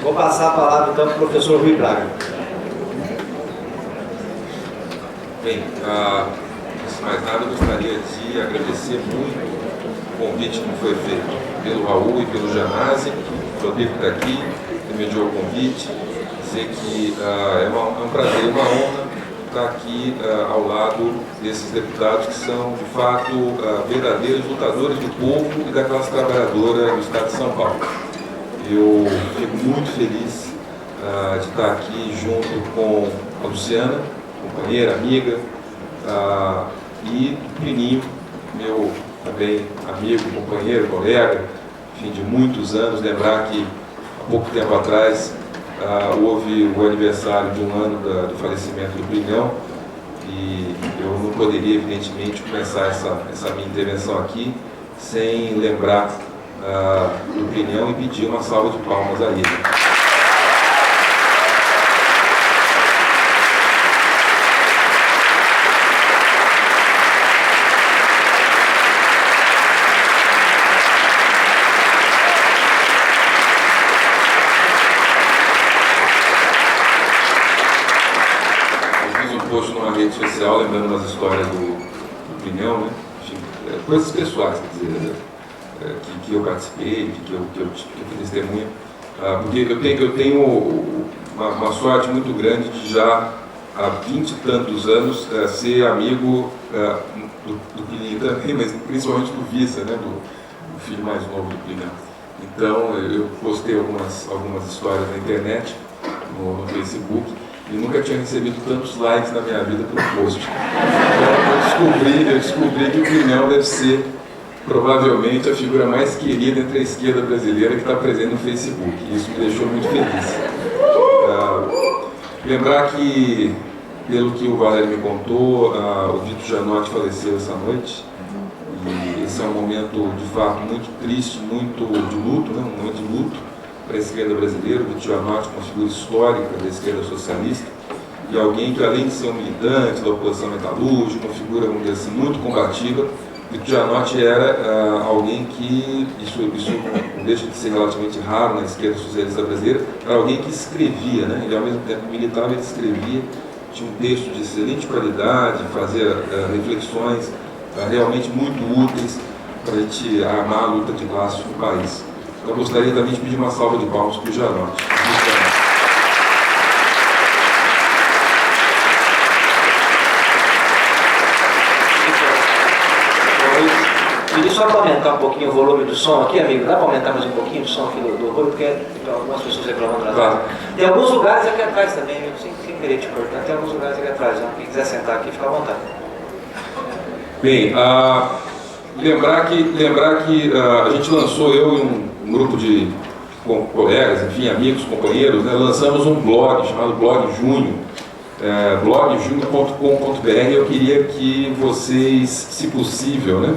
Vou passar a palavra então para o professor Rui Braga. Bem, antes de mais nada, eu gostaria de agradecer muito o convite que foi feito pelo Raul e pelo Janazzi. O Rodrigo está aqui, que mediou o convite. Dizer que é um prazer e uma honra estar aqui ao lado desses deputados que são, de fato, verdadeiros lutadores do povo e da classe trabalhadora do Estado de São Paulo. Eu fico muito feliz de estar aqui junto com a Luciana, companheira, amiga, e o Pininho, meu também amigo, companheiro, colega, enfim, de muitos anos. Lembrar que há pouco tempo atrás houve o aniversário de um ano do falecimento do Pinhão, e eu não poderia, evidentemente, começar essa minha intervenção aqui sem lembrar do Pinhão e pedir uma salva de palmas a ele. Rede social, lembrando umas histórias do Pinhão, né? Coisas pessoais, quer dizer, que eu participei, que eu fui testemunha, porque eu tenho uma sorte muito grande de já há 20 e tantos anos ser amigo do Pinhão também, mas principalmente do Visa, né? Do filho mais novo do Pinhão. Então eu postei algumas histórias na internet, no Facebook, e nunca tinha recebido tantos likes na minha vida pelo post. Então eu descobri que o Pinhão deve ser, provavelmente, a figura mais querida entre a esquerda brasileira que está presente no Facebook. E isso me deixou muito feliz. Lembrar que, pelo que o Valério me contou, o Vitor Janotti faleceu essa noite. E esse é um momento, de fato, muito triste, muito de luto, né? Um momento de luto para a esquerda brasileira. O Vitor Janotti, uma figura histórica da esquerda socialista, e alguém que, além de ser um militante da oposição metalúrgica, uma figura, vamos dizer assim, muito combativa, o Vitor Janotti era alguém que, isso não deixa de ser relativamente raro na esquerda socialista brasileira, era alguém que escrevia, né? Ele, ao mesmo tempo militava, ele escrevia, tinha um texto de excelente qualidade, fazia reflexões realmente muito úteis para a gente armar a luta de classe no país. Eu gostaria também de pedir uma salva de palmas para o Janotti. Queria só aumentar um pouquinho o volume do som aqui, amigo. Dá para aumentar mais um pouquinho o som aqui do Rui, porque tem algumas pessoas reclamando atrás. Claro. Tem alguns lugares aqui atrás também, amigo. Sem querer te cortar, tem alguns lugares aqui atrás. Né? Quem quiser sentar aqui, fica à vontade. Bem, lembrar que a gente lançou, eu e um grupo de colegas, enfim, amigos, companheiros, né, lançamos um blog chamado Blog Júnior, blogjunio.com.br. Eu queria que vocês, se possível, né,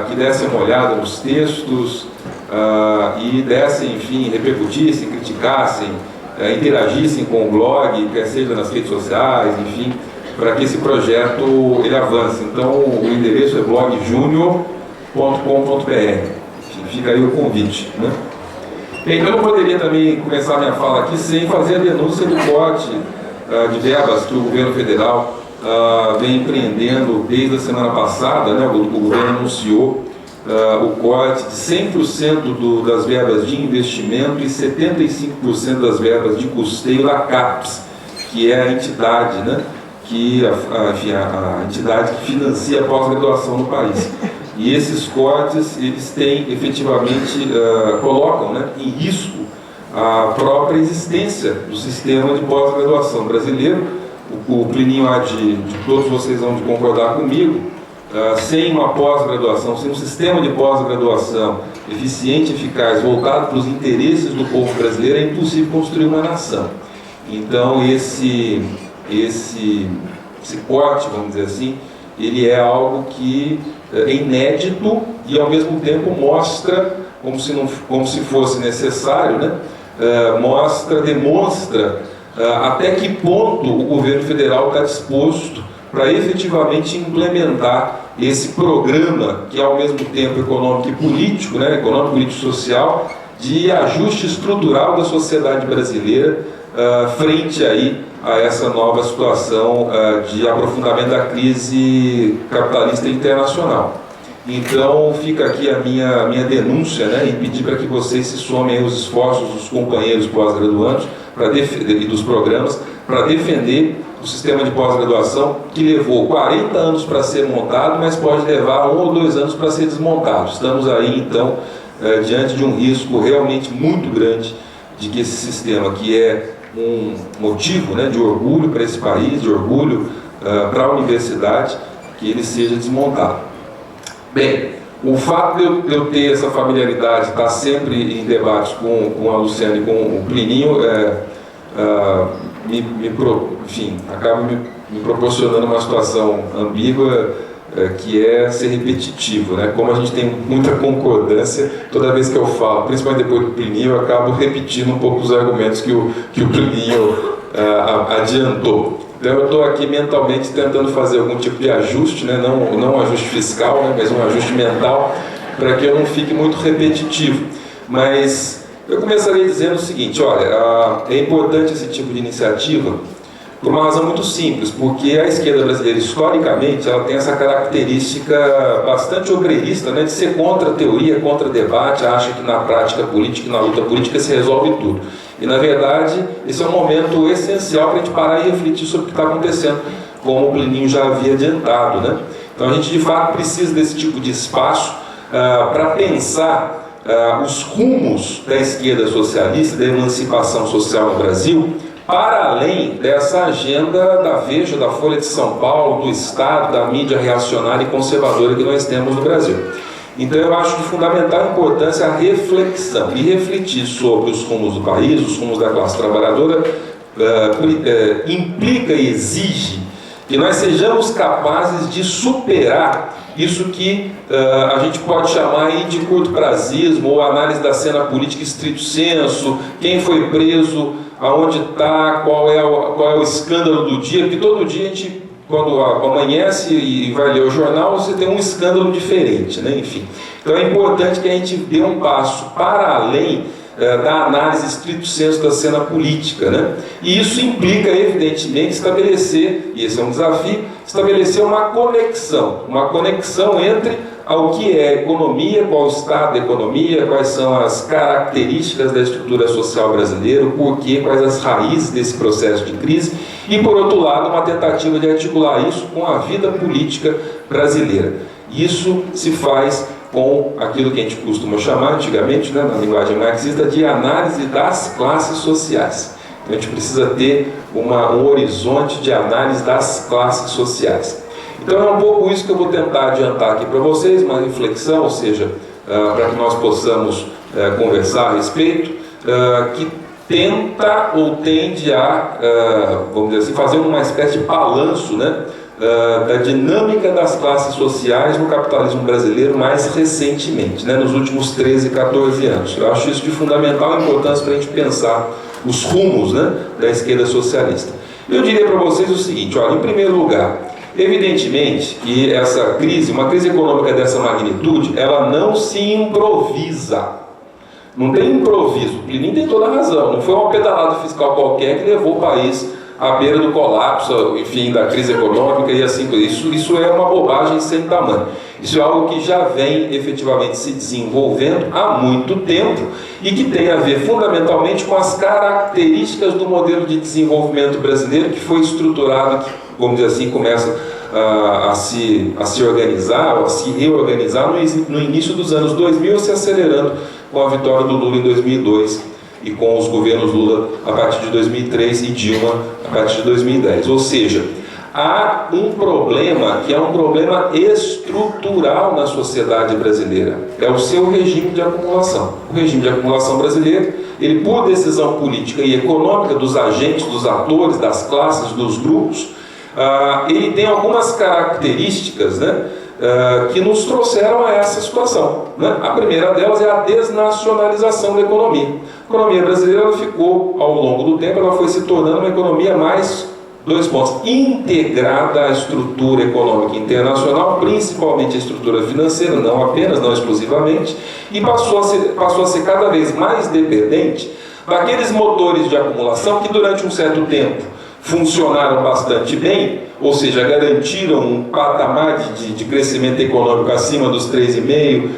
que dessem uma olhada nos textos e dessem, enfim, repercutissem, criticassem, interagissem com o blog, quer seja nas redes sociais, enfim, para que esse projeto ele avance. Então o endereço é blogjunio.com.br. Fica aí o convite, né? Bem, eu não poderia também começar a minha fala aqui sem fazer a denúncia do corte de verbas que o governo federal vem empreendendo desde a semana passada, né? O governo anunciou o corte de 100% das verbas de investimento e 75% das verbas de custeio da CAPES, que é a entidade, né? A entidade que financia a pós-graduação no país. E esses cortes, eles têm efetivamente, colocam, né, em risco a própria existência do sistema de pós-graduação brasileiro. O Plininho há de todos vocês vão de concordar comigo, sem uma pós-graduação, sem um sistema de pós-graduação eficiente, eficaz, voltado para os interesses do povo brasileiro, é impossível construir uma nação. Então esse corte, vamos dizer assim, ele é algo que é inédito e ao mesmo tempo mostra, como se fosse necessário, né? Demonstra até que ponto o governo federal está disposto para efetivamente implementar esse programa que é ao mesmo tempo econômico e político, né? Econômico, político e social, de ajuste estrutural da sociedade brasileira frente aí a essa nova situação de aprofundamento da crise capitalista internacional. Então fica aqui a minha denúncia, né, e pedir para que vocês se somem aos esforços dos companheiros pós-graduandos e dos programas para defender o sistema de pós-graduação que levou 40 anos para ser montado, mas pode levar 1 ou 2 anos para ser desmontado. Estamos aí então diante de um risco realmente muito grande de que esse sistema, que é um motivo, né, de orgulho para esse país, de orgulho para a universidade, que ele seja desmontado. Bem, o fato de eu ter essa familiaridade, estar sempre em debates com a Luciana e com o Plininho, enfim, acaba me proporcionando uma situação ambígua, que é ser repetitivo, né? Como a gente tem muita concordância, toda vez que eu falo, principalmente depois do Plininho, eu acabo repetindo um pouco os argumentos que o Plininho adiantou. Então eu estou aqui mentalmente tentando fazer algum tipo de ajuste, né? Não um ajuste fiscal, né? Mas um ajuste mental, para que eu não fique muito repetitivo. Mas eu começaria dizendo o seguinte: olha, é importante esse tipo de iniciativa por uma razão muito simples, porque a esquerda brasileira, historicamente, ela tem essa característica bastante obreirista, né, de ser contra a teoria, contra o debate, acha que na prática política e na luta política se resolve tudo. E, na verdade, esse é um momento essencial para a gente parar e refletir sobre o que está acontecendo, como o Plininho já havia adiantado, né? Então, a gente, de fato, precisa desse tipo de espaço para pensar os rumos da esquerda socialista, da emancipação social no Brasil, para além dessa agenda da Veja, da Folha de São Paulo, do Estado, da mídia reacionária e conservadora que nós temos no Brasil. Então eu acho de fundamental importância a reflexão e refletir sobre os rumos do país, os rumos da classe trabalhadora, implica e exige que nós sejamos capazes de superar isso que a gente pode chamar aí de curto-prazismo ou análise da cena política estrito sensu, quem foi preso, aonde está, qual é o escândalo do dia, porque todo dia a gente, quando amanhece e vai ler o jornal, você tem um escândalo diferente, né? Enfim. Então é importante que a gente dê um passo para além da análise estrito sensu da cena política, né? E isso implica, evidentemente, estabelecer, e esse é um desafio, estabelecer uma conexão entre ao que é a economia, qual o estado da economia, quais são as características da estrutura social brasileira, o porquê, quais as raízes desse processo de crise, e, por outro lado, uma tentativa de articular isso com a vida política brasileira. Isso se faz com aquilo que a gente costuma chamar antigamente, né, na linguagem marxista, de análise das classes sociais. Então a gente precisa ter um horizonte de análise das classes sociais. Então é um pouco isso que eu vou tentar adiantar aqui para vocês, uma reflexão, ou seja, para que nós possamos conversar a respeito, que tenta ou tende a, vamos dizer assim, fazer uma espécie de balanço, né, da dinâmica das classes sociais no capitalismo brasileiro mais recentemente, né, nos últimos 13, 14 anos. Eu acho isso de fundamental importância para a gente pensar os rumos, né, da esquerda socialista. Eu diria para vocês o seguinte: olha, em primeiro lugar, evidentemente que essa crise, uma crise econômica dessa magnitude, ela não se improvisa. Não tem improviso. O Plininho tem toda a razão. Não foi uma pedalada fiscal qualquer que levou o país à beira do colapso, enfim, da crise econômica e assim por isso. Isso é uma bobagem sem tamanho. Isso é algo que já vem efetivamente se desenvolvendo há muito tempo e que tem a ver fundamentalmente com as características do modelo de desenvolvimento brasileiro, que foi estruturado, que, vamos dizer assim, começa a se organizar, a se reorganizar no início dos anos 2000, se acelerando com a vitória do Lula em 2002 e com os governos Lula a partir de 2003 e Dilma a partir de 2010. Ou seja, há um problema que é um problema estrutural na sociedade brasileira. É o seu regime de acumulação. O regime de acumulação brasileiro, ele, por decisão política e econômica dos agentes, dos atores, das classes, dos grupos, ele tem algumas características, né, que nos trouxeram a essa situação, né? A primeira delas é a desnacionalização da economia. A economia brasileira ela ficou, ao longo do tempo, ela foi se tornando uma economia mais Dois pontos: integrada à estrutura econômica internacional, principalmente a estrutura financeira, não apenas, não exclusivamente, e passou a ser cada vez mais dependente daqueles motores de acumulação que durante um certo tempo funcionaram bastante bem, ou seja, garantiram um patamar de crescimento econômico acima dos 3,5%,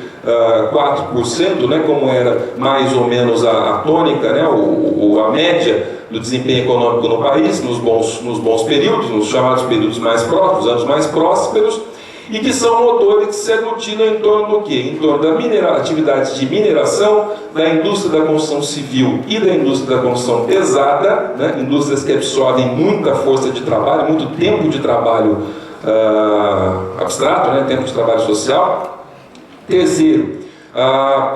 4%, né, como era mais ou menos a tônica, né, a média do desempenho econômico no país, nos bons períodos, nos chamados períodos mais próximos, anos mais prósperos, e que são motores que se aglutinam em torno do quê? Em torno da atividades de mineração, da indústria da construção civil e da indústria da construção pesada, né? Indústrias que absorvem muita força de trabalho, muito tempo de trabalho abstrato, né? Tempo de trabalho social. Terceiro,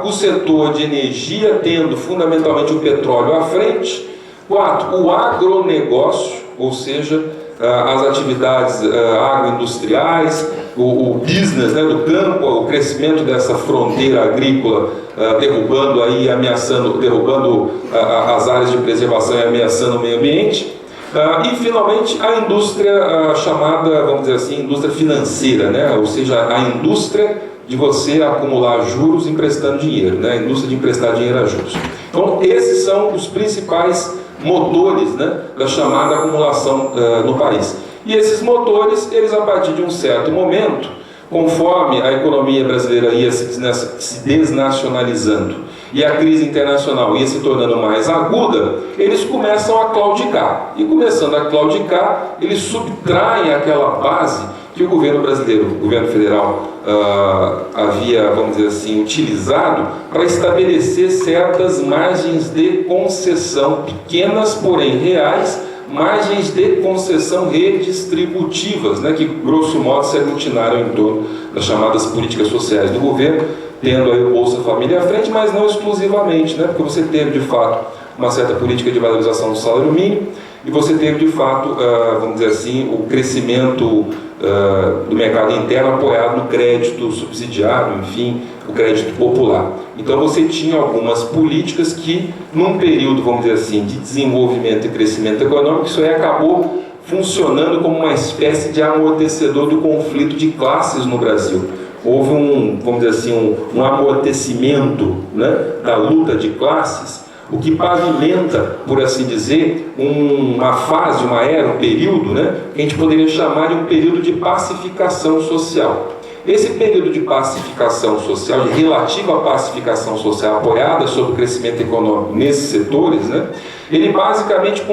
o setor de energia, tendo fundamentalmente o petróleo à frente. 4, o agronegócio, ou seja, as atividades agroindustriais, o business, né, do campo, o crescimento dessa fronteira agrícola, derrubando as áreas de preservação e ameaçando o meio ambiente. E finalmente a indústria chamada, vamos dizer assim, indústria financeira, né, ou seja, a indústria de você acumular juros emprestando dinheiro, né, a indústria de emprestar dinheiro a juros. Então esses são os principais motores, né, da chamada acumulação no país. E esses motores, eles a partir de um certo momento, conforme a economia brasileira ia se desnacionalizando e a crise internacional ia se tornando mais aguda, eles começam a claudicar. E começando a claudicar, eles subtraem aquela base que o governo brasileiro, o governo federal, havia, vamos dizer assim, utilizado para estabelecer certas margens de concessão, pequenas, porém reais, margens de concessão redistributivas, né, que grosso modo se aglutinaram em torno das chamadas políticas sociais do governo, tendo aí o Bolsa Família à frente, mas não exclusivamente, né, porque você teve de fato uma certa política de valorização do salário mínimo e você teve de fato, vamos dizer assim, o crescimento do mercado interno apoiado no crédito subsidiado, enfim, o crédito popular. Então você tinha algumas políticas que, num período, vamos dizer assim, de desenvolvimento e crescimento econômico, isso aí acabou funcionando como uma espécie de amortecedor do conflito de classes no Brasil. Houve vamos dizer assim, um amortecimento, né, da luta de classes, o que pavimenta, por assim dizer, uma fase, uma era, um período, né, que a gente poderia chamar de um período de pacificação social. Esse período de pacificação social, de relativa pacificação social apoiada sobre o crescimento econômico nesses setores, né, ele basicamente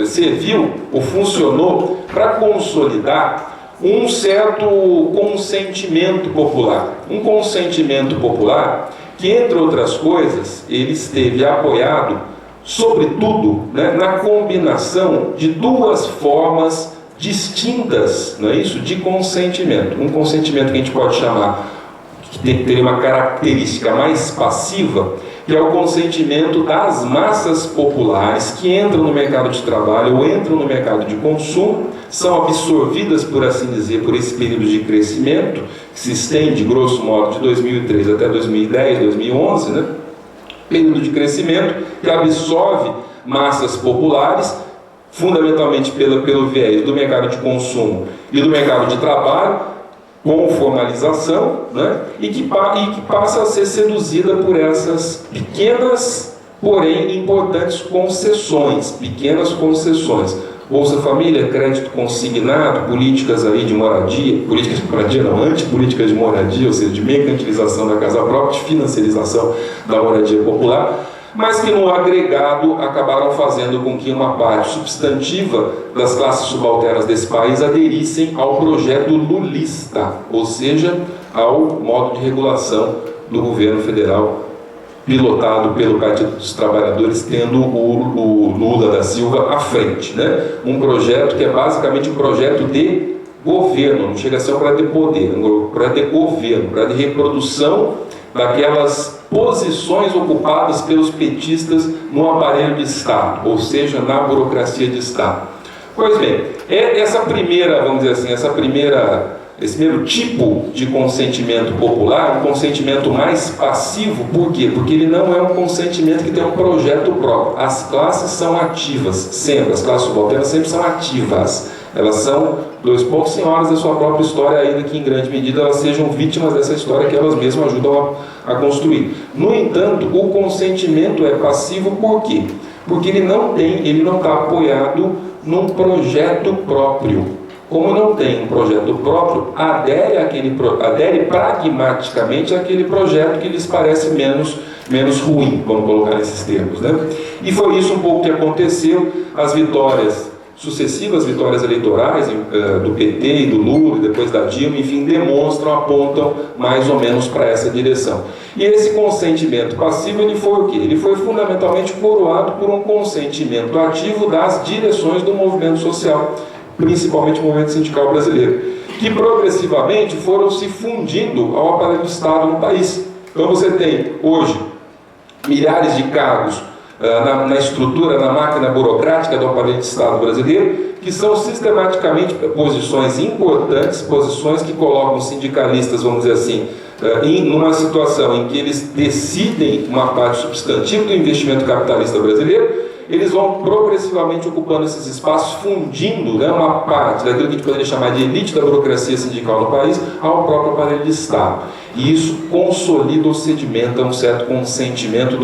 serviu ou funcionou para consolidar um certo consentimento popular. Um consentimento popular que, entre outras coisas, ele esteve apoiado, sobretudo, né, na combinação de duas formas distintas, não é isso, de consentimento. Um consentimento que a gente pode chamar, que tem que ter uma característica mais passiva, que é o consentimento das massas populares que entram no mercado de trabalho ou entram no mercado de consumo, são absorvidas, por assim dizer, por esse período de crescimento, que se estende, grosso modo, de 2003 até 2010, 2011, né? Período de crescimento que absorve massas populares, fundamentalmente pelo viés do mercado de consumo e do mercado de trabalho, com formalização, né? e que passa a ser seduzida por essas pequenas, porém importantes concessões, Bolsa Família, crédito consignado, políticas aí de moradia, antipolíticas de moradia, ou seja, de mercantilização da casa própria, de financiarização da moradia popular, mas que no agregado acabaram fazendo com que uma parte substantiva das classes subalternas desse país aderissem ao projeto lulista, ou seja, ao modo de regulação do governo federal, pilotado pelo Partido dos Trabalhadores, tendo o Lula da Silva à frente, né? Um projeto que é basicamente um projeto de governo, não chega a ser um projeto de poder, é um projeto de governo, um projeto de reprodução daquelas posições ocupadas pelos petistas no aparelho de Estado, ou seja, na burocracia de Estado. Pois bem, essa primeira, vamos dizer assim, essa primeira esse primeiro tipo de consentimento popular, um consentimento mais passivo. Por quê? Porque ele não é um consentimento que tem um projeto próprio. As classes são ativas, sempre. As classes subalternas sempre são ativas. Elas são, senhoras da sua própria história, ainda que em grande medida elas sejam vítimas dessa história que elas mesmas ajudam a construir. No entanto, o consentimento é passivo por quê? Porque ele não está apoiado num projeto próprio. Como não tem um projeto próprio, adere pragmaticamente àquele projeto que lhes parece menos ruim, vamos colocar nesses termos, né? E foi isso um pouco que aconteceu. As sucessivas vitórias eleitorais do PT e do Lula, e depois da Dilma, enfim, apontam mais ou menos para essa direção. E esse consentimento passivo, ele foi o quê? Ele foi fundamentalmente coroado por um consentimento ativo das direções do movimento social, principalmente o movimento sindical brasileiro, que progressivamente foram se fundindo ao aparelho do Estado no país. Então você tem hoje milhares de cargos na estrutura, na máquina burocrática do aparelho de Estado brasileiro, que são sistematicamente posições importantes, posições que colocam sindicalistas, vamos dizer assim, numa situação em que eles decidem uma parte substantiva do investimento capitalista brasileiro. Eles vão progressivamente ocupando esses espaços, fundindo, né, uma parte daquilo que a gente poderia chamar de elite da burocracia sindical no país ao próprio aparelho de Estado. E isso consolida ou sedimenta um certo consentimento,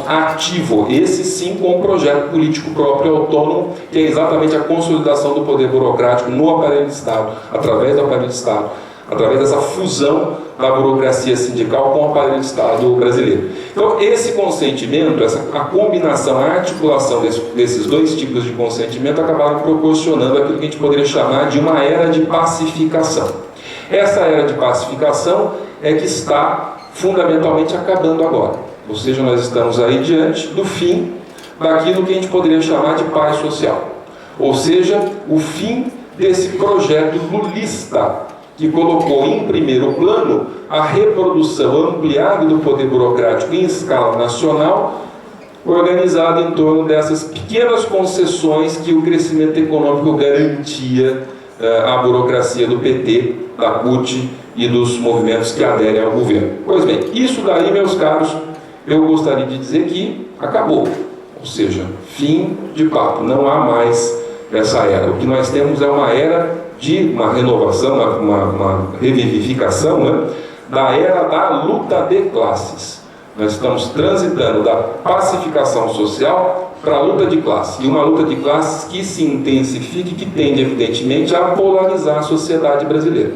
ativo, esse sim com um projeto político próprio autônomo, que é exatamente a consolidação do poder burocrático no aparelho de Estado, através do aparelho de Estado, através dessa fusão da burocracia sindical com o aparelho de Estado brasileiro. Então, esse consentimento, a combinação, a articulação desses dois tipos de consentimento acabaram proporcionando aquilo que a gente poderia chamar de uma era de pacificação. Essa era de pacificação é que está fundamentalmente acabando agora. Ou seja, nós estamos aí diante do fim daquilo que a gente poderia chamar de paz social. Ou seja, o fim desse projeto lulista, que colocou em primeiro plano a reprodução ampliada do poder burocrático em escala nacional, organizado em torno dessas pequenas concessões que o crescimento econômico garantia à burocracia do PT, da CUT e dos movimentos que aderem ao governo. Pois bem, isso daí, meus caros, eu gostaria de dizer que acabou. Ou seja, fim de papo, não há mais essa era. O que nós temos é uma era de uma renovação, uma revivificação, né, da era da luta de classes. Nós estamos transitando da pacificação social para a luta de classe. E uma luta de classes que se intensifica e que tende, evidentemente, a polarizar a sociedade brasileira.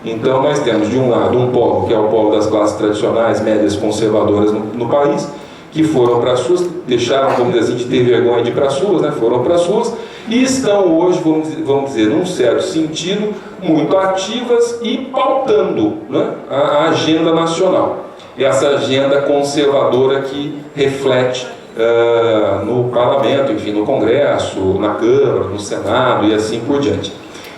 Então, nós temos, de um lado, um polo, que é o polo das classes tradicionais, médias, conservadoras no país, que foram para as suas, deixaram, vamos dizer assim, de ter vergonha de ir para as suas, né, foram para as suas, e estão hoje, vamos dizer, num certo sentido, muito ativas e pautando, né, a agenda nacional. Essa agenda conservadora que reflete no parlamento, enfim, no Congresso, na Câmara, no Senado e assim por diante.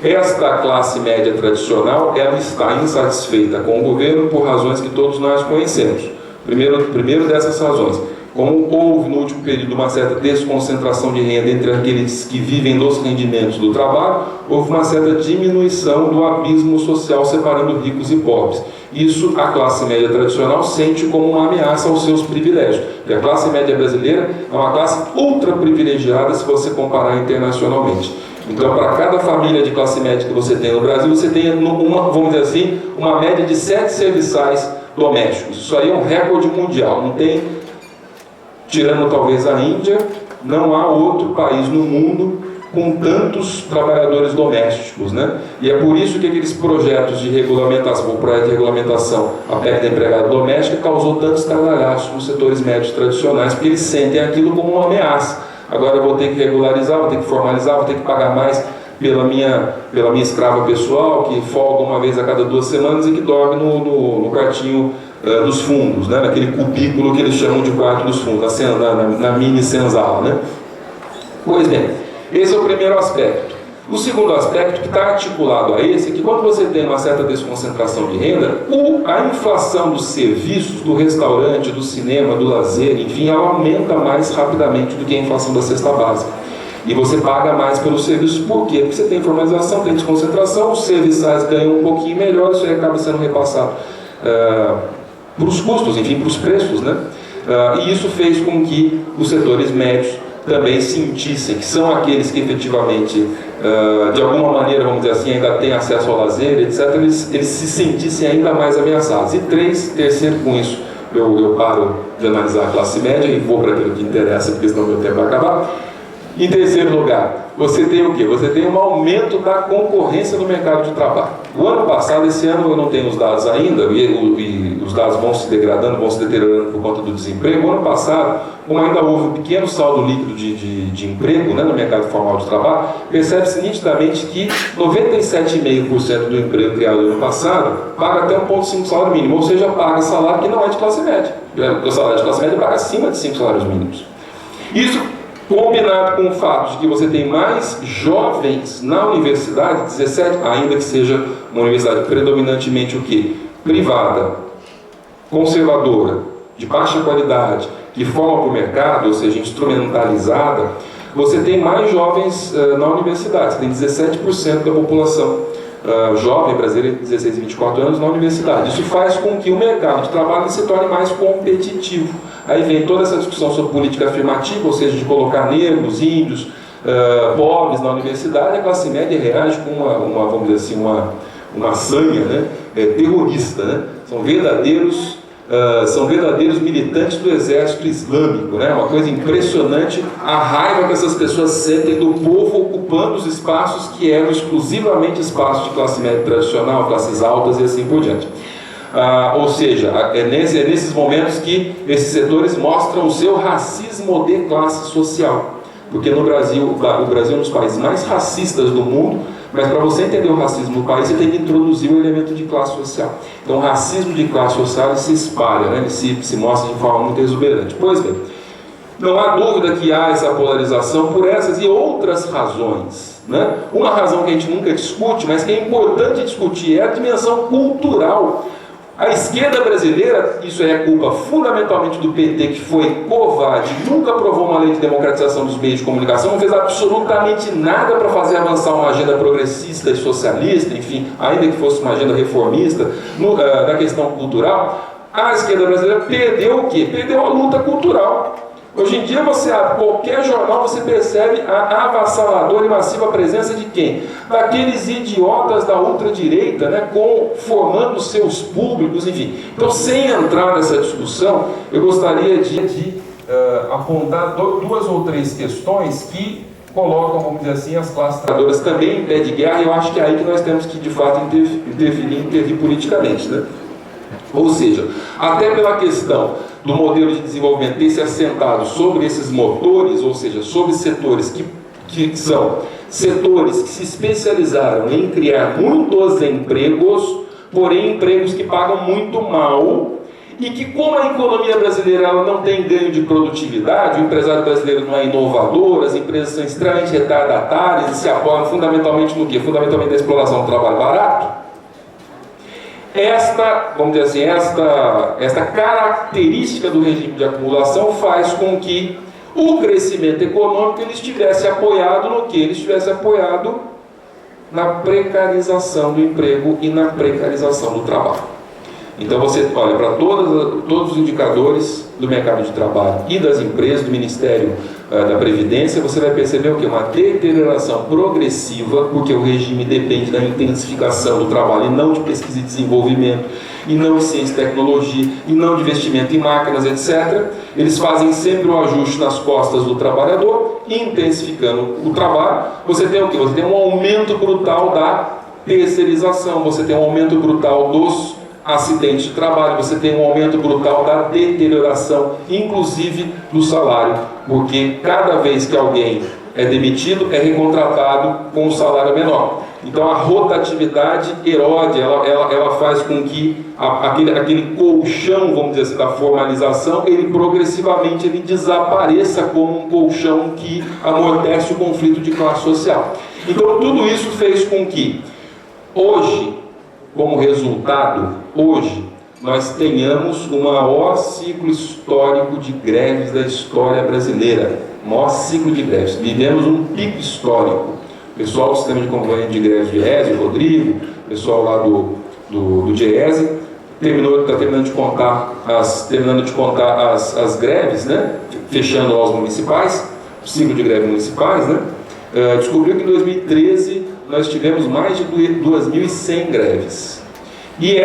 Esta classe média tradicional, ela está insatisfeita com o governo por razões que todos nós conhecemos. Primeiro dessas razões, como houve no último período uma certa desconcentração de renda entre aqueles que vivem dos rendimentos do trabalho, houve uma certa diminuição do abismo social separando ricos e pobres. Isso a classe média tradicional sente como uma ameaça aos seus privilégios. E a classe média brasileira é uma classe ultra privilegiada se você comparar internacionalmente. Então, para cada família de classe média que você tem no Brasil, você tem, vamos dizer assim, uma média de 7 serviçais domésticos. Isso aí é um recorde mundial. Não tem, tirando talvez a Índia, não há outro país no mundo com tantos trabalhadores domésticos, né? E é por isso que aqueles projetos de regulamentação, o projeto de regulamentação, a PEC da empregada doméstica, causou tantos estardalhaços nos setores médios tradicionais, porque eles sentem aquilo como uma ameaça. Agora eu vou ter que regularizar, vou ter que formalizar, vou ter que pagar mais pela minha escrava pessoal, que folga uma vez a cada 2 semanas e que dorme no quartinho dos fundos, né? Naquele cubículo que eles chamam de quarto dos fundos, na mini senzala, né? Pois bem, esse é o primeiro aspecto. O segundo aspecto, que está articulado a esse, é que quando você tem uma certa desconcentração de renda, a inflação dos serviços, do restaurante, do cinema, do lazer, enfim, ela aumenta mais rapidamente do que a inflação da cesta básica. E você paga mais pelo serviço. Por quê? Porque você tem formalização, tem desconcentração, os serviçais ganham um pouquinho melhor, isso aí acaba sendo repassado para os custos, enfim, para os preços, né? E isso fez com que os setores médios também sentissem, que são aqueles que efetivamente, de alguma maneira, vamos dizer assim, ainda têm acesso ao lazer, etc., eles se sentissem ainda mais ameaçados. E terceiro, com isso, eu paro de analisar a classe média e vou para aquilo que interessa, porque senão meu tempo vai acabar. Em terceiro lugar, você tem o quê? Você tem um aumento da concorrência no mercado de trabalho. O ano passado, esse ano eu não tenho os dados ainda, e os dados vão se degradando, vão se deteriorando por conta do desemprego. O ano passado, como ainda houve um pequeno saldo líquido de emprego, né, no mercado formal de trabalho, percebe-se nitidamente que 97,5% do emprego criado no ano passado paga até 1,5 salário mínimo, ou seja, paga salário que não é de classe média. O salário de classe média paga acima de 5 salários mínimos. Isso combinado com o fato de que você tem mais jovens na universidade, 17, ainda que seja uma universidade predominantemente o quê? Privada, conservadora, de baixa qualidade, que forma para o mercado, ou seja, instrumentalizada, você tem mais jovens na universidade, você tem 17% da população jovem brasileira de 16 e 24 anos na universidade. Isso faz com que o mercado de trabalho se torne mais competitivo. Aí vem toda essa discussão sobre política afirmativa, ou seja, de colocar negros, índios, pobres na universidade. A classe média reage com vamos dizer assim, uma sanha, né, terrorista, né? São verdadeiros militantes do exército islâmico, né? Uma coisa impressionante, a raiva que essas pessoas sentem do povo ocupando os espaços que eram exclusivamente espaços de classe média tradicional, classes altas e assim por diante. Ou seja, é nesses momentos que esses setores mostram o seu racismo de classe social. Porque no Brasil, o Brasil é um dos países mais racistas do mundo, mas para você entender o racismo no país, você tem que introduzir o elemento de classe social. Então o racismo de classe social ele se espalha, né? Ele se mostra de forma muito exuberante. Pois bem, não há dúvida que há essa polarização por essas e outras razões, né? Uma razão que a gente nunca discute, mas que é importante discutir, é a dimensão cultural. A esquerda brasileira, isso é culpa fundamentalmente do PT, que foi covarde, nunca aprovou uma lei de democratização dos meios de comunicação, não fez absolutamente nada para fazer avançar uma agenda progressista e socialista, enfim, ainda que fosse uma agenda reformista, na questão cultural. A esquerda brasileira perdeu o quê? Perdeu a luta cultural. Hoje em dia você abre qualquer jornal, você percebe a avassaladora e massiva presença de quem? Daqueles idiotas da ultradireita, né, formando seus públicos, enfim. Então, sem entrar nessa discussão, eu gostaria de apontar duas ou três questões que colocam, vamos dizer assim, as classes trabalhadoras também em pé de guerra, e eu acho que é aí que nós temos que, de fato, intervir politicamente, né? Ou seja, até pela questão do modelo de desenvolvimento ter se assentado sobre esses motores, ou seja, sobre setores que são setores que se especializaram em criar muitos empregos, porém empregos que pagam muito mal, e que como a economia brasileira ela não tem ganho de produtividade, o empresário brasileiro não é inovador, as empresas são extremamente retardatárias e se apoiam fundamentalmente no quê? Fundamentalmente na exploração do trabalho barato. Vamos dizer assim, esta característica do regime de acumulação faz com que o crescimento econômico ele estivesse apoiado no quê? Ele estivesse apoiado na precarização do emprego e na precarização do trabalho. Então você olha para todos os indicadores do mercado de trabalho e das empresas, do Ministério da Previdência, você vai perceber o que? Uma deterioração progressiva, porque o regime depende da intensificação do trabalho e não de pesquisa e desenvolvimento, e não de ciência e tecnologia, e não de investimento em máquinas, etc. Eles fazem sempre um ajuste nas costas do trabalhador, intensificando o trabalho. Você tem o que? Você tem um aumento brutal da terceirização, você tem um aumento brutal dos acidentes de trabalho, você tem um aumento brutal da deterioração, inclusive do salário, porque cada vez que alguém é demitido, é recontratado com um salário menor. Então a rotatividade erode, ela faz com que aquele colchão, vamos dizer assim, da formalização, ele progressivamente desapareça como um colchão que amortece o conflito de classe social. Então tudo isso fez com que, hoje, como resultado, nós tenhamos o maior ciclo histórico de greves da história brasileira. O maior ciclo de greves. Vivemos um pico histórico. O pessoal do sistema de acompanhamento de greves de Diese, Rodrigo, o pessoal lá do Diese, está terminando de contar as greves, né? Fechando aos municipais, o ciclo de greves municipais, né? Descobriu que em 2013 nós tivemos mais de 2.100 greves. E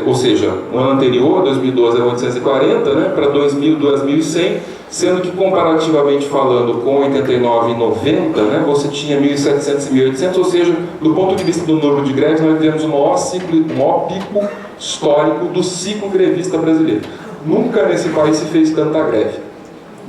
ou seja, o ano anterior, 2012, era 840, né, para 2.100, sendo que comparativamente falando com 89 e 90, né, você tinha 1.700 e 1.800, ou seja, do ponto de vista do número de greves, nós tivemos o maior pico histórico do ciclo grevista brasileiro. Nunca nesse país se fez tanta greve.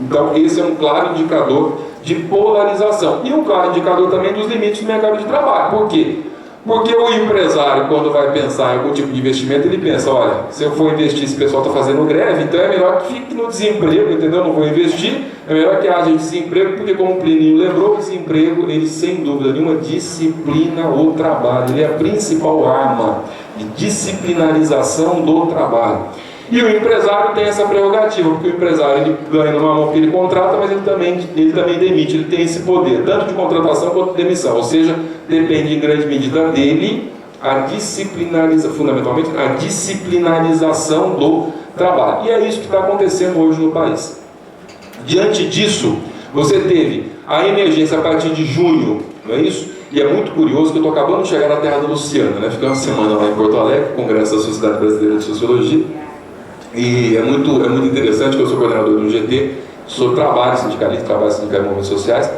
Então, esse é um claro indicador de polarização. E um claro indicador também dos limites do mercado de trabalho. Por quê? Porque o empresário, quando vai pensar em algum tipo de investimento, ele pensa, olha, se eu for investir, esse pessoal está fazendo greve, então é melhor que fique no desemprego, entendeu? Não vou investir, é melhor que haja desemprego, porque como o Plinio lembrou, o desemprego, ele sem dúvida nenhuma disciplina o trabalho, ele é a principal arma de disciplinarização do trabalho. E o empresário tem essa prerrogativa, porque o empresário ele ganha numa mão que ele contrata, mas ele também demite, ele tem esse poder, tanto de contratação quanto de demissão, ou seja, depende em grande medida dele fundamentalmente a disciplinarização do trabalho. E é isso que está acontecendo hoje no país. Diante disso, você teve a emergência a partir de junho, não é isso? E é muito curioso que eu estou acabando de chegar na terra da Luciana, né? Fiquei uma semana lá em Porto Alegre, Congresso da Sociedade Brasileira de Sociologia. E é muito interessante que eu sou coordenador do GT, sou trabalho sindicalista, trabalho sindical em movimentos sociais,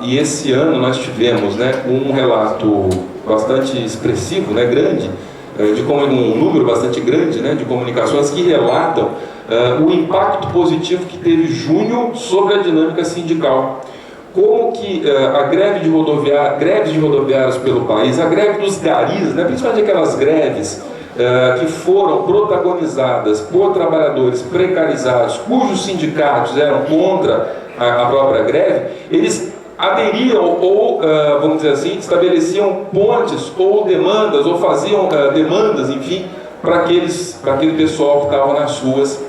e esse ano nós tivemos, né, um relato bastante expressivo, né, grande, um número bastante grande, né, de comunicações que relatam o impacto positivo que teve junho sobre a dinâmica sindical. Como que a greves de rodoviários pelo país, a greve dos garis, né, principalmente aquelas greves que foram protagonizadas por trabalhadores precarizados, cujos sindicatos eram contra a própria greve, eles aderiam ou, vamos dizer assim, estabeleciam pontes ou demandas, ou faziam demandas, enfim, para aquele pessoal que estava nas ruas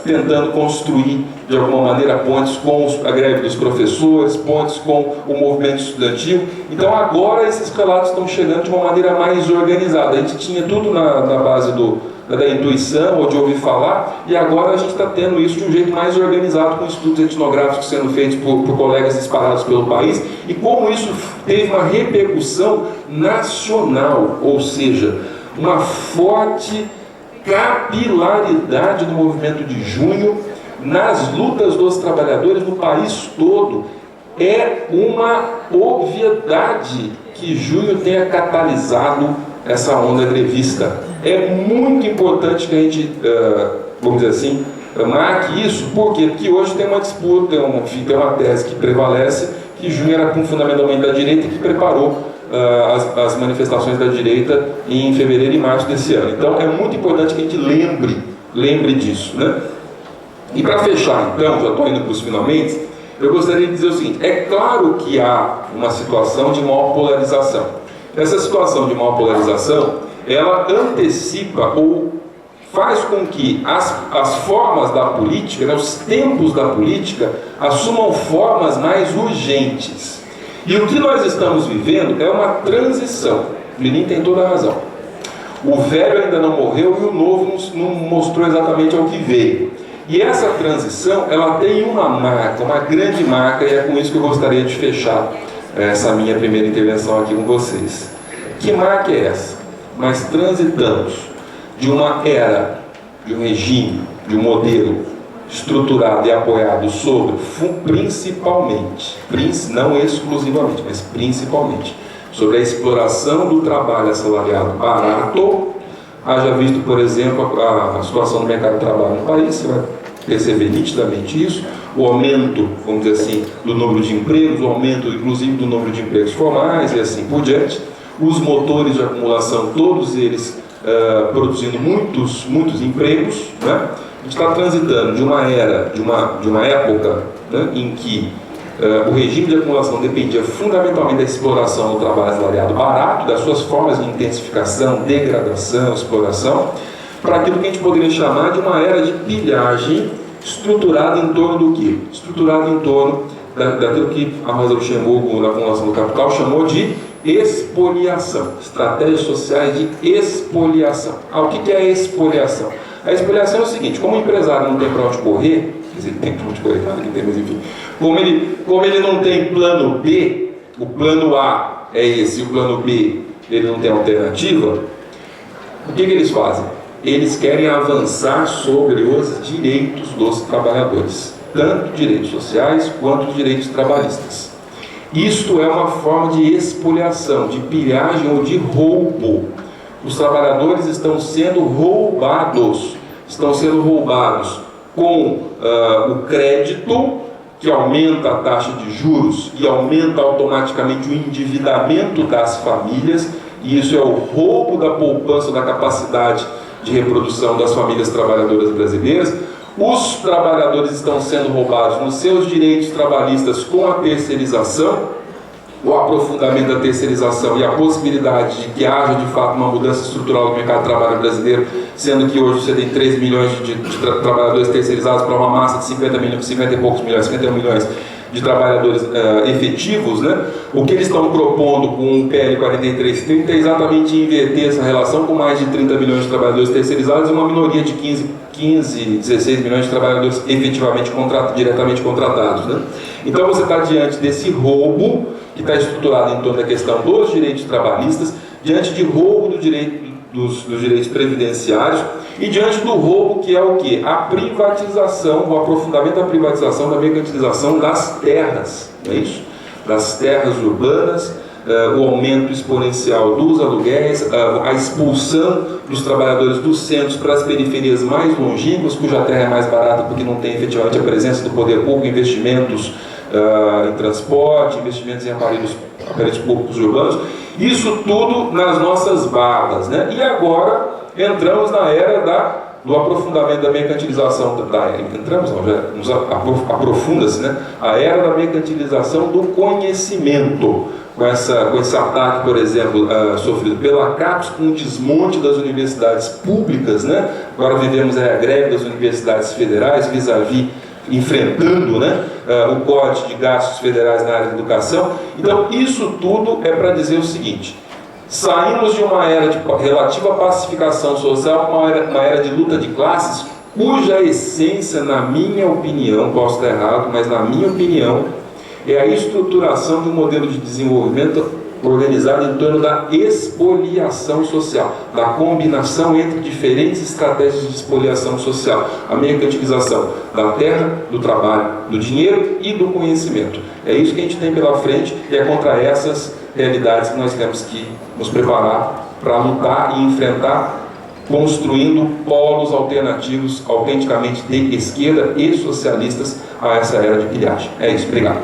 tentando construir de alguma maneira pontes com a greve dos professores, pontes com o movimento estudantil. Então agora esses relatos estão chegando de uma maneira mais organizada. A gente tinha tudo na base da intuição ou de ouvir falar, e agora a gente está tendo isso de um jeito mais organizado, com estudos etnográficos sendo feitos por colegas espalhados pelo país, e como isso teve uma repercussão nacional, ou seja, uma forte capilaridade do movimento de junho nas lutas dos trabalhadores no país todo. É uma obviedade que junho tenha catalisado essa onda grevista. É muito importante que a gente, vamos dizer assim, marque isso. Por quê? Porque hoje tem uma disputa, tem uma tese que prevalece, que junho era fundamentalmente da direita e que preparou as manifestações da direita em fevereiro e março desse ano. Então é muito importante que a gente lembre disso, né? E para fechar, então, já estou indo para os finalmente, eu gostaria de dizer o seguinte: é claro que há uma situação de maior polarização. Essa situação de maior polarização, ela antecipa ou faz com que as formas da política, né, os tempos da política, assumam formas mais urgentes. E o que nós estamos vivendo é uma transição. O Lenin tem toda a razão. O velho ainda não morreu e o novo não mostrou exatamente ao que veio. E essa transição, ela tem uma marca, uma grande marca, e é com isso que eu gostaria de fechar essa minha primeira intervenção aqui com vocês. Que marca é essa? Nós transitamos de uma era, de um regime, de um modelo estruturado e apoiado sobre, principalmente, não exclusivamente, mas principalmente, sobre a exploração do trabalho assalariado barato. Haja visto, por exemplo, a situação do mercado de trabalho no país, você vai perceber nitidamente isso, o aumento, vamos dizer assim, do número de empregos, o aumento, inclusive, do número de empregos formais e assim por diante, os motores de acumulação, todos eles produzindo muitos empregos, né? A gente está transitando de uma era, de uma época, né, em que o regime de acumulação dependia fundamentalmente da exploração do trabalho assalariado barato, das suas formas de intensificação, degradação, exploração, para aquilo que a gente poderia chamar de uma era de pilhagem estruturada em torno do quê? Estruturada em torno daquilo que a Rosa Luxemburgo, na acumulação do capital, chamou de expoliação, estratégias sociais de expoliação. O que é a expoliação? A expoliação é o seguinte: como o empresário não tem para onde correr, quer dizer, tem para onde correr, claro que tem, mas enfim, como ele não tem plano B, o plano A é esse, o plano B ele não tem alternativa, o que eles fazem? Eles querem avançar sobre os direitos dos trabalhadores, tanto direitos sociais quanto direitos trabalhistas. Isto é uma forma de expoliação, de pilhagem ou de roubo. Os trabalhadores estão sendo roubados com o crédito, que aumenta a taxa de juros e aumenta automaticamente o endividamento das famílias, e isso é o roubo da poupança, da capacidade de reprodução das famílias trabalhadoras brasileiras. Os trabalhadores estão sendo roubados nos seus direitos trabalhistas com a terceirização, o aprofundamento da terceirização e a possibilidade de que haja de fato uma mudança estrutural do mercado de trabalho brasileiro, sendo que hoje você tem 3 milhões de trabalhadores terceirizados para uma massa de 50 e poucos milhões, 51 milhões de trabalhadores efetivos, né? O que eles estão propondo com o PL 4330 é exatamente inverter essa relação, com mais de 30 milhões de trabalhadores terceirizados e uma minoria de 16 milhões de trabalhadores efetivamente diretamente contratados, né? Então você está diante desse roubo que está estruturado em torno da questão dos direitos trabalhistas, diante de roubo dos direitos previdenciários e diante do roubo que é o quê? A privatização, o aprofundamento da privatização, da mercantilização das terras, não é isso? Das terras urbanas, o aumento exponencial dos aluguéis, a expulsão dos trabalhadores dos centros para as periferias mais longínquas, cuja terra é mais barata porque não tem efetivamente a presença do poder público, investimentos em transporte, investimentos em aparelhos públicos urbanos, isso tudo nas nossas barbas, né? E agora entramos na era do aprofundamento da mercantilização, aprofunda-se, né? A era da mercantilização do conhecimento, com esse ataque, por exemplo, sofrido pela CAPES, com o desmonte das universidades públicas, né? Agora vivemos a greve das universidades federais, enfrentando, né, o corte de gastos federais na área de educação. Então, isso tudo é para dizer o seguinte: saímos de uma era de relativa pacificação social para uma era de luta de classes, cuja essência, na minha opinião, posso estar errado, mas na minha opinião, é a estruturação de um modelo de desenvolvimento organizado em torno da expoliação social, da combinação entre diferentes estratégias de expoliação social, a mercantilização da terra, do trabalho, do dinheiro e do conhecimento. É isso que a gente tem pela frente, e é contra essas realidades que nós temos que nos preparar para lutar e enfrentar, construindo polos alternativos autenticamente de esquerda e socialistas a essa era de pilhagem. É isso, obrigado.